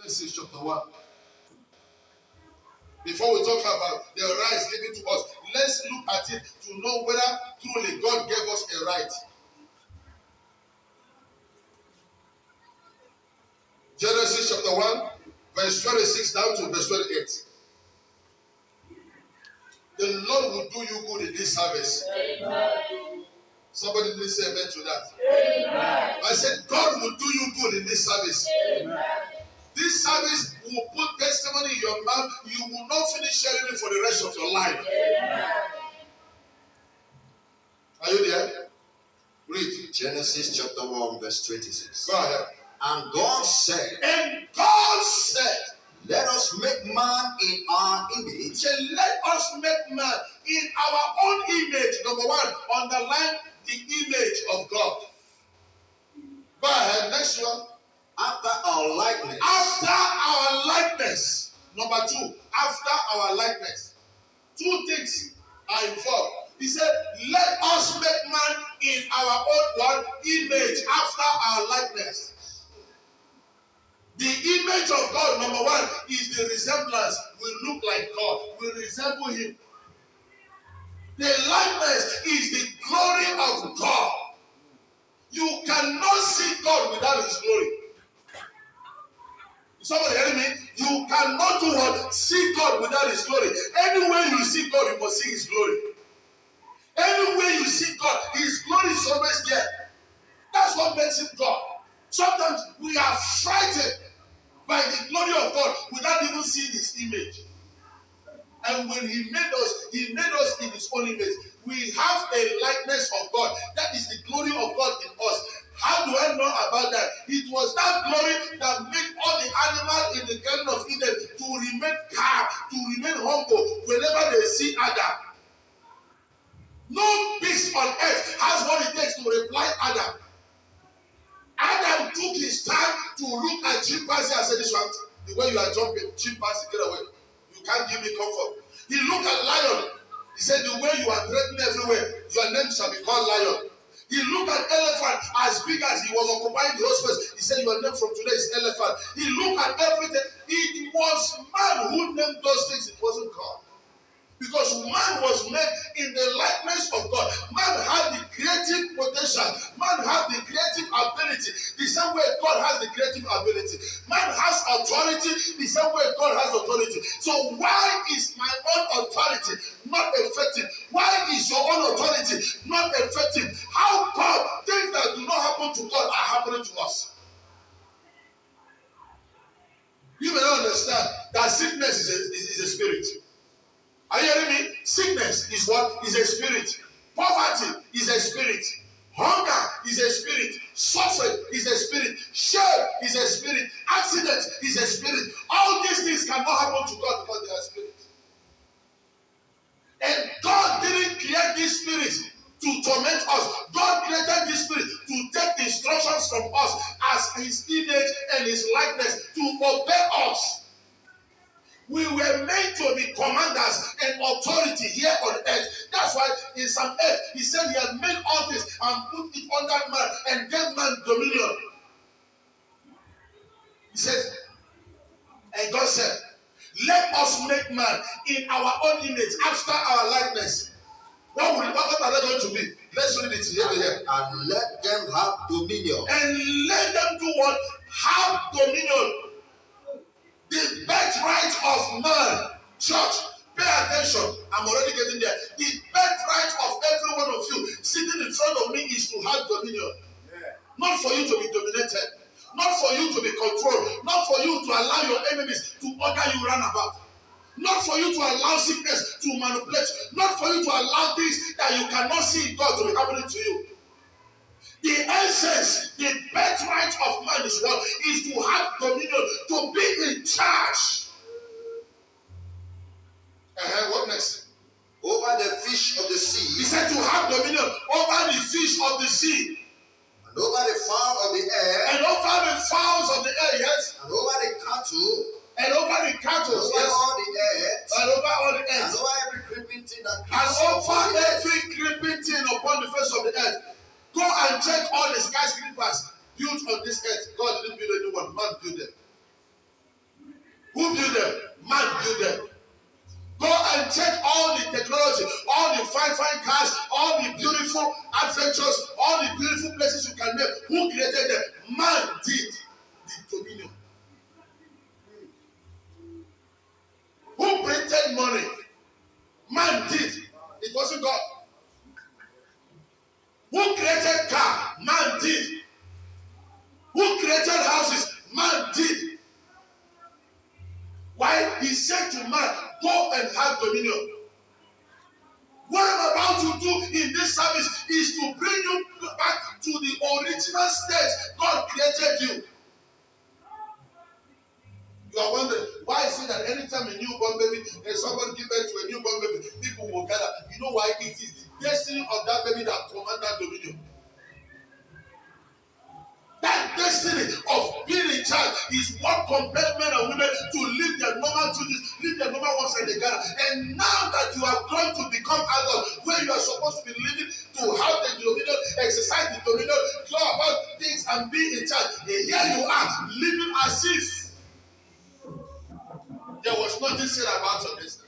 Genesis chapter 1. Before we talk about the rights given to us, let's look at it to know whether truly God gave us a right. Genesis chapter 1, verse 26 down to verse 28. The Lord will do you good in this service. Amen. Somebody didn't say amen to that. Amen. I said, God will do you good in this service. Amen. This service will put testimony in your mouth. You will not finish sharing it for the rest of your life. Amen. Are you there? Read. Genesis chapter 1, verse 26. Go ahead. And God said, let us make man in our image. So let us make man in our own image. Number one, underline the image of God. Go ahead, next one. After our likeness. After our likeness. Number two, after our likeness. Two things are involved. He said, let us make man in our own one image, after our likeness. The image of God, number one, is the resemblance. We look like God. We resemble Him. The likeness is the glory of God. You cannot see God without His glory. Somebody hearing me? You cannot do what? See God without His glory. Anywhere you see God, you must see His glory. Anywhere you see God, His glory is always there. That's what makes Him God. Sometimes we are frightened by the glory of God without even seeing His image. And when He made us in His own image. We have a likeness of God. That is the glory of God in us. How do I know about that? It was that glory that made all the animals in the Garden of Eden to remain calm, to remain humble whenever they see Adam. No beast on earth has what it takes to reply Adam. Adam took his time to look at chimpanzee and said, this one, the way you are jumping, chimpanzee, get away. You can't give me comfort. He looked at lion. He said, the way you are threatening everywhere, your name shall be called lion. He looked at elephant as big as he was occupying the whole space. He said, your name from today is elephant. He looked at everything. It was man who named those things. It wasn't God. Because man was made in the likeness of God. Man had the creative potential. Man had the creative ability. The same way God has the creative ability. Man has authority. The same way God has authority. So why is my own authority not effective? Why is your own authority not effective? How come things that do not happen to God are happening to us? You may not understand that sickness is a spirit. Are you hearing me? Sickness is what? Is a spirit. Poverty is a spirit. Hunger is a spirit. Suffering is a spirit. Shame is a spirit. Accident is a spirit. All these things cannot happen to God because they are spirits. And God didn't create these spirits to torment us. God created this spirit to take instructions from us as His image and His likeness to obey us. We were made to be commanders and authority here on earth. That's why in Psalm 8, He said He had made all this and put it under man and gave man dominion. He said, and God said, let us make man in our own image, after our likeness. What are they going to be? Let's read it here. And let them have dominion. And let them do what? Have dominion. The birthright of man, church, pay attention. I'm already getting there. The birthright of every one of you sitting in front of me is to have dominion. Yeah. Not for you to be dominated. Not for you to be controlled. Not for you to allow your enemies to order you run about. Not for you to allow sickness to manipulate. Not for you to allow things that you cannot see in God to be happening to you. The essence, the birthright of man is what? Is to have dominion, to be in charge. What next? Over the fish of the sea. He said to have dominion over the fish of the sea. And over the fowl of the air. And over the fowls of the air, yes. And over the cattle. And over the cattle, and over yes. all the earth. And over all the earth. And over every creeping thing that creeps. And over every creeping thing upon the face of the earth. Go and check all the skyscrapers built on this earth. God didn't build a new one. Man built them. beautiful adventures, all the beautiful places you can name, who created them? Man did the dominion. Who printed money? Man did. It wasn't God. Who created car? Man did. Who created houses? Man did. Why? He said to man, go and have dominion. What I'm about to do in this service is to bring you back to the original state God created you. You are wondering, why is it that anytime a newborn baby, and someone give birth to a newborn baby, people will gather? You know why? It is the destiny of that baby that commands that dominion. That destiny of being in charge is what compels men and women to leave their normal duties, leave their normal works and they gather. And now that you have grown to become adult, where you are supposed to be living to have the dominion, exercise the dominion, go about things and be in charge, and here you are living as if there was nothing said about your destiny.